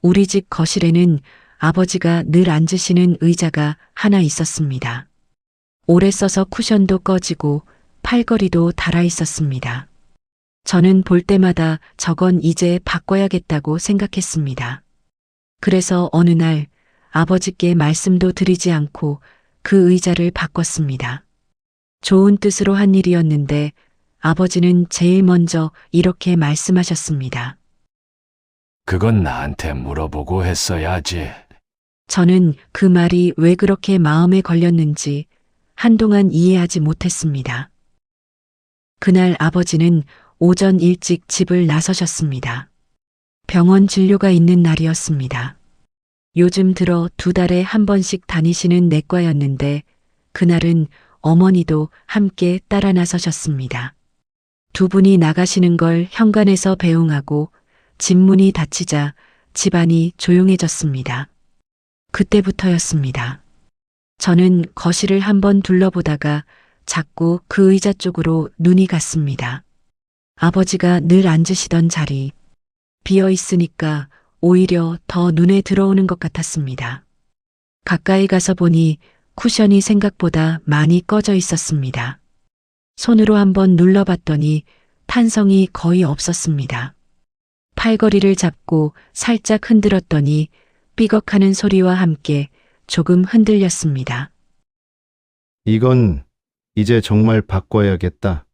우리 집 거실에는 아버지가 늘 앉으시는 의자가 하나 있었습니다. 오래 써서 쿠션도 꺼지고 팔걸이도 닳아 있었습니다. 저는 볼 때마다 저건 이제 바꿔야겠다고 생각했습니다. 그래서 어느 날 아버지께 말씀도 드리지 않고 그 의자를 바꿨습니다. 좋은 뜻으로 한 일이었는데 아버지는 제일 먼저 이렇게 말씀하셨습니다. 그건 나한테 물어보고 했어야지. 저는 그 말이 왜 그렇게 마음에 걸렸는지 한동안 이해하지 못했습니다. 그날 아버지는 오전 일찍 집을 나서셨습니다. 병원 진료가 있는 날이었습니다. 요즘 들어 2달에 한 번씩 다니시는 내과였는데 그날은 어머니도 함께 따라 나서셨습니다. 두 분이 나가시는 걸 현관에서 배웅하고 집문이 닫히자 집안이 조용해졌습니다. 그때부터였습니다. 저는 거실을 한번 둘러보다가 자꾸 그 의자 쪽으로 눈이 갔습니다. 아버지가 늘 앉으시던 자리, 비어 있으니까 오히려 더 눈에 들어오는 것 같았습니다. 가까이 가서 보니 쿠션이 생각보다 많이 꺼져 있었습니다. 손으로 한번 눌러봤더니 탄성이 거의 없었습니다. 팔걸이를 잡고 살짝 흔들었더니 삐걱하는 소리와 함께 조금 흔들렸습니다. 이건 이제 정말 바꿔야겠다.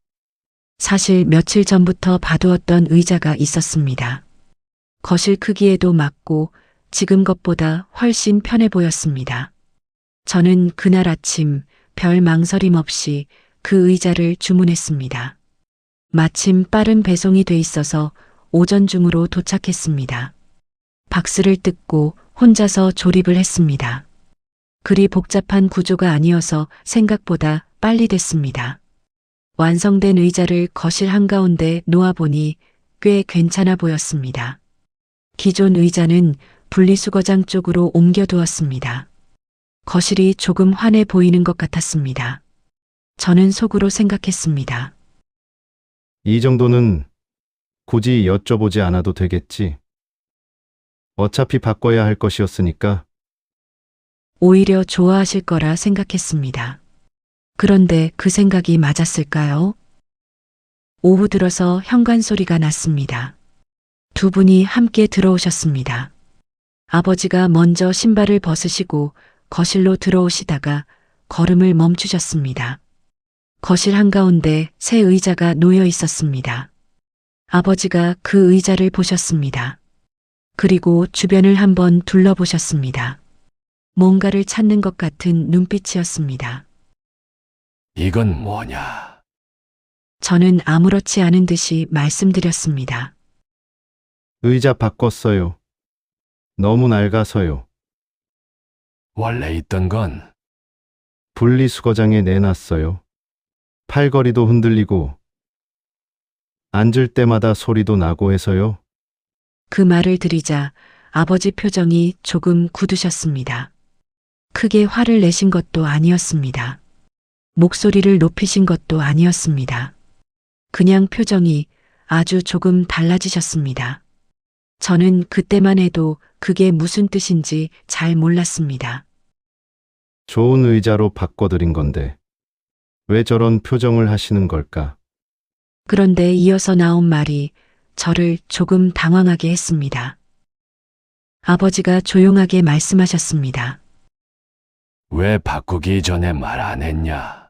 사실 며칠 전부터 봐두었던 의자가 있었습니다. 거실 크기에도 맞고 지금 것보다 훨씬 편해 보였습니다. 저는 그날 아침 별 망설임 없이 그 의자를 주문했습니다. 마침 빠른 배송이 돼 있어서 오전 중으로 도착했습니다. 박스를 뜯고 혼자서 조립을 했습니다. 그리 복잡한 구조가 아니어서 생각보다 빨리 됐습니다. 완성된 의자를 거실 한가운데 놓아보니 꽤 괜찮아 보였습니다. 기존 의자는 분리수거장 쪽으로 옮겨두었습니다. 거실이 조금 환해 보이는 것 같았습니다. 저는 속으로 생각했습니다. 이 정도는 굳이 여쭤보지 않아도 되겠지. 어차피 바꿔야 할 것이었으니까. 오히려 좋아하실 거라 생각했습니다. 그런데 그 생각이 맞았을까요? 오후 들어서 현관 소리가 났습니다. 두 분이 함께 들어오셨습니다. 아버지가 먼저 신발을 벗으시고 거실로 들어오시다가 걸음을 멈추셨습니다. 거실 한가운데 새 의자가 놓여 있었습니다. 아버지가 그 의자를 보셨습니다. 그리고 주변을 한번 둘러보셨습니다. 뭔가를 찾는 것 같은 눈빛이었습니다. 이건 뭐냐? 저는 아무렇지 않은 듯이 말씀드렸습니다. 의자 바꿨어요. 너무 낡아서요. 원래 있던 건 분리수거장에 내놨어요. 팔걸이도 흔들리고 앉을 때마다 소리도 나고 해서요. 그 말을 들이자 아버지 표정이 조금 굳으셨습니다. 크게 화를 내신 것도 아니었습니다. 목소리를 높이신 것도 아니었습니다. 그냥 표정이 아주 조금 달라지셨습니다. 저는 그때만 해도 그게 무슨 뜻인지 잘 몰랐습니다. 좋은 의자로 바꿔드린 건데 왜 저런 표정을 하시는 걸까? 그런데 이어서 나온 말이 저를 조금 당황하게 했습니다. 아버지가 조용하게 말씀하셨습니다. 왜 바꾸기 전에 말 안 했냐?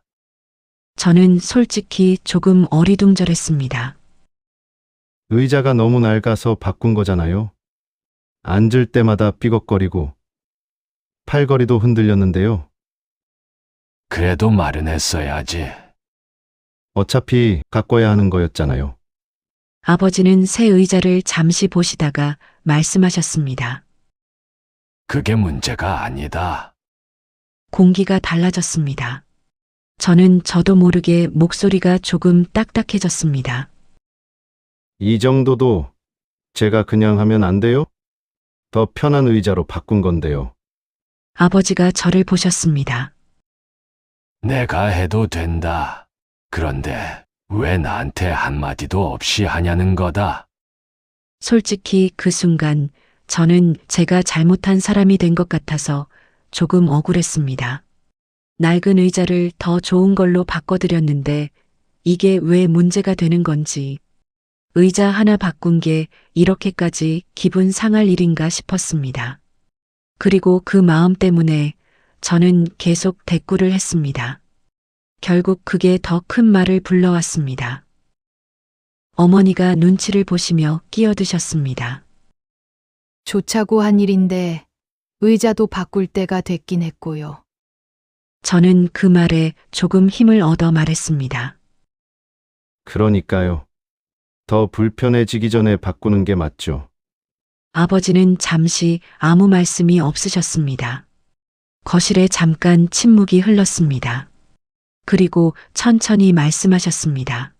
저는 솔직히 조금 어리둥절했습니다. 의자가 너무 낡아서 바꾼 거잖아요. 앉을 때마다 삐걱거리고 팔걸이도 흔들렸는데요. 그래도 말은 했어야지. 어차피 바꿔야 하는 거였잖아요. 아버지는 새 의자를 잠시 보시다가 말씀하셨습니다. 그게 문제가 아니다. 공기가 달라졌습니다. 저는 저도 모르게 목소리가 조금 딱딱해졌습니다. 이 정도도 제가 그냥 하면 안 돼요? 더 편한 의자로 바꾼 건데요. 아버지가 저를 보셨습니다. 내가 해도 된다. 그런데 왜 나한테 한마디도 없이 하냐는 거다. 솔직히 그 순간 저는 제가 잘못한 사람이 된 것 같아서 조금 억울했습니다. 낡은 의자를 더 좋은 걸로 바꿔드렸는데 이게 왜 문제가 되는 건지, 의자 하나 바꾼 게 이렇게까지 기분 상할 일인가 싶었습니다. 그리고 그 마음 때문에 저는 계속 대꾸를 했습니다. 결국 그게 더 큰 말을 불러왔습니다. 어머니가 눈치를 보시며 끼어드셨습니다. 좋자고 한 일인데 의자도 바꿀 때가 됐긴 했고요. 저는 그 말에 조금 힘을 얻어 말했습니다. 그러니까요. 더 불편해지기 전에 바꾸는 게 맞죠. 아버지는 잠시 아무 말씀이 없으셨습니다. 거실에 잠깐 침묵이 흘렀습니다. 그리고 천천히 말씀하셨습니다.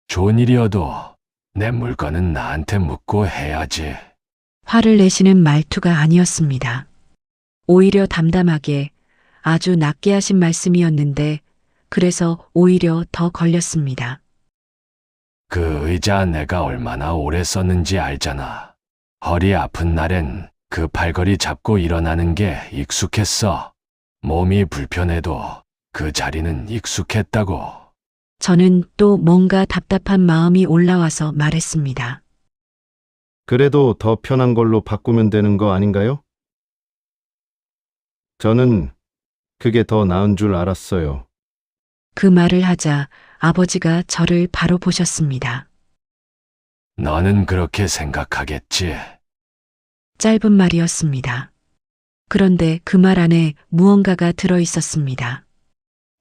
좋은 일이어도 내 물건은 나한테 묻고 해야지. 화를 내시는 말투가 아니었습니다. 오히려 담담하게 아주 낮게 하신 말씀이었는데 그래서 오히려 더 걸렸습니다. 그 의자 내가 얼마나 오래 썼는지 알잖아. 허리 아픈 날엔 그 팔걸이 잡고 일어나는 게 익숙했어. 몸이 불편해도 그 자리는 익숙했다고. 저는 또 뭔가 답답한 마음이 올라와서 말했습니다. 그래도 더 편한 걸로 바꾸면 되는 거 아닌가요? 저는 그게 더 나은 줄 알았어요. 그 말을 하자 아버지가 저를 바로 보셨습니다. 너는 그렇게 생각하겠지. 짧은 말이었습니다. 그런데 그 말 안에 무언가가 들어 있었습니다.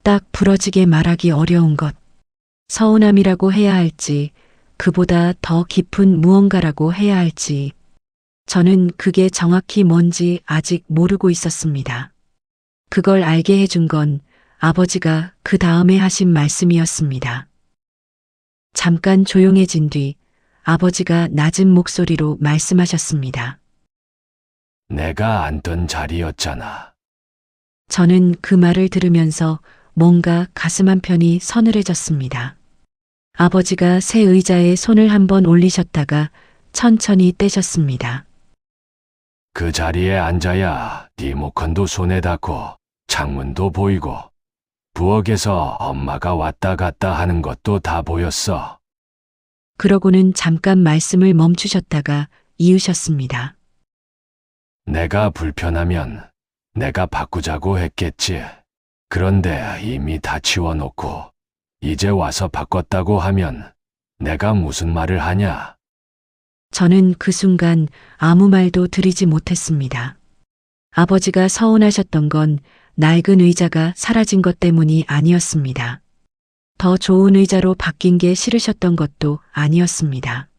딱 부러지게 말하기 어려운 것. 서운함이라고 해야 할지, 그보다 더 깊은 무언가라고 해야 할지, 저는 그게 정확히 뭔지 아직 모르고 있었습니다. 그걸 알게 해준 건 아버지가 그 다음에 하신 말씀이었습니다. 잠깐 조용해진 뒤 아버지가 낮은 목소리로 말씀하셨습니다. 내가 앉던 자리였잖아. 저는 그 말을 들으면서 뭔가 가슴 한편이 서늘해졌습니다. 아버지가 새 의자에 손을 한번 올리셨다가 천천히 떼셨습니다. 그 자리에 앉아야 리모컨도 손에 닿고 창문도 보이고 부엌에서 엄마가 왔다 갔다 하는 것도 다 보였어. 그러고는 잠깐 말씀을 멈추셨다가 이으셨습니다. 내가 불편하면 내가 바꾸자고 했겠지. 그런데 이미 다 치워놓고 이제 와서 바꿨다고 하면 내가 무슨 말을 하냐? 저는 그 순간 아무 말도 드리지 못했습니다. 아버지가 서운하셨던 건 낡은 의자가 사라진 것 때문이 아니었습니다. 더 좋은 의자로 바뀐 게 싫으셨던 것도 아니었습니다.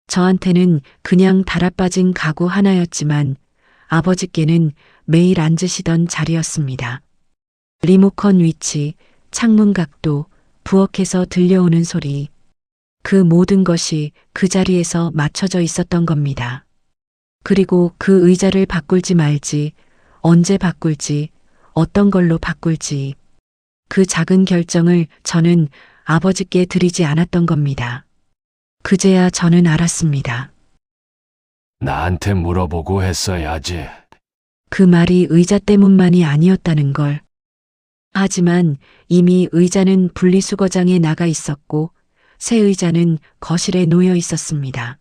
저한테는 그냥 달아빠진 가구 하나였지만 아버지께는 매일 앉으시던 자리였습니다. 리모컨 위치, 창문 각도, 부엌에서 들려오는 소리, 그 모든 것이 그 자리에서 맞춰져 있었던 겁니다. 그리고 그 의자를 바꿀지 말지, 언제 바꿀지, 어떤 걸로 바꿀지, 그 작은 결정을 저는 아버지께 드리지 않았던 겁니다. 그제야 저는 알았습니다. 나한테 물어보고 했어야지. 그 말이 의자 때문만이 아니었다는 걸. 하지만 이미 의자는 분리수거장에 나가 있었고 새 의자는 거실에 놓여 있었습니다.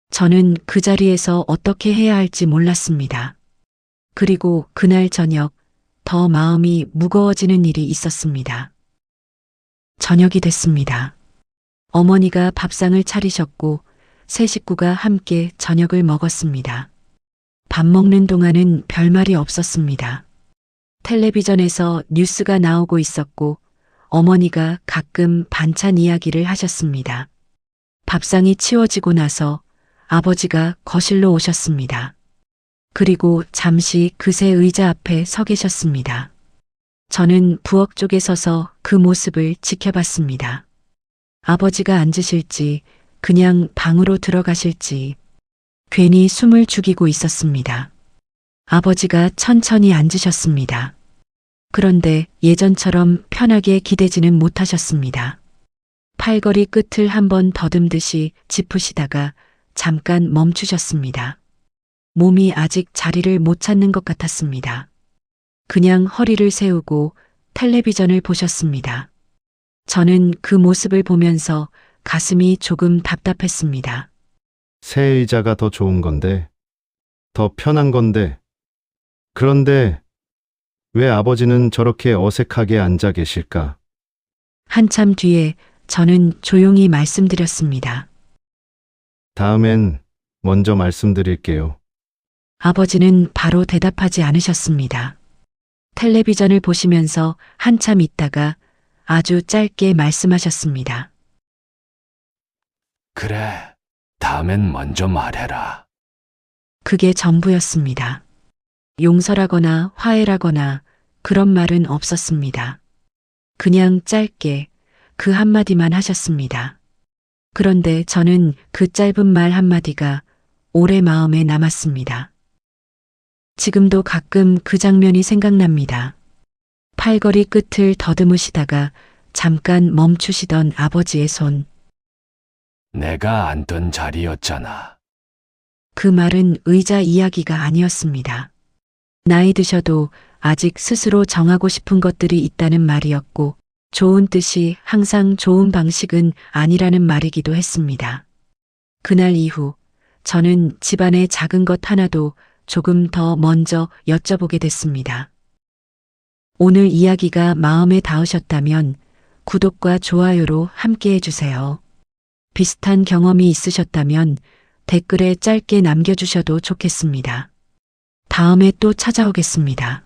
저는 그 자리에서 어떻게 해야 할지 몰랐습니다. 그리고 그날 저녁 더 마음이 무거워지는 일이 있었습니다. 저녁이 됐습니다. 어머니가 밥상을 차리셨고 세 식구가 함께 저녁을 먹었습니다. 밥 먹는 동안은 별말이 없었습니다. 텔레비전에서 뉴스가 나오고 있었고 어머니가 가끔 반찬 이야기를 하셨습니다. 밥상이 치워지고 나서 아버지가 거실로 오셨습니다. 그리고 잠시 그새 의자 앞에 서 계셨습니다. 저는 부엌 쪽에 서서 그 모습을 지켜봤습니다. 아버지가 앉으실지 그냥 방으로 들어가실지 괜히 숨을 죽이고 있었습니다. 아버지가 천천히 앉으셨습니다. 그런데 예전처럼 편하게 기대지는 못하셨습니다. 팔걸이 끝을 한번 더듬듯이 짚으시다가 잠깐 멈추셨습니다. 몸이 아직 자리를 못 찾는 것 같았습니다. 그냥 허리를 세우고 텔레비전을 보셨습니다. 저는 그 모습을 보면서 가슴이 조금 답답했습니다. 새 의자가 더 좋은 건데, 더 편한 건데, 그런데 왜 아버지는 저렇게 어색하게 앉아 계실까? 한참 뒤에 저는 조용히 말씀드렸습니다. 다음엔 먼저 말씀드릴게요. 아버지는 바로 대답하지 않으셨습니다. 텔레비전을 보시면서 한참 있다가 아주 짧게 말씀하셨습니다. 그래, 다음엔 먼저 말해라. 그게 전부였습니다. 용서라거나 화해라거나 그런 말은 없었습니다. 그냥 짧게 그 한마디만 하셨습니다. 그런데 저는 그 짧은 말 한마디가 오래 마음에 남았습니다. 지금도 가끔 그 장면이 생각납니다. 팔걸이 끝을 더듬으시다가 잠깐 멈추시던 아버지의 손. 내가 앉던 자리였잖아. 그 말은 의자 이야기가 아니었습니다. 나이 드셔도 아직 스스로 정하고 싶은 것들이 있다는 말이었고, 좋은 뜻이 항상 좋은 방식은 아니라는 말이기도 했습니다. 그날 이후 저는 집안의 작은 것 하나도 조금 더 먼저 여쭤보게 됐습니다. 오늘 이야기가 마음에 닿으셨다면 구독과 좋아요로 함께 해주세요. 비슷한 경험이 있으셨다면 댓글에 짧게 남겨주셔도 좋겠습니다. 다음에 또 찾아오겠습니다.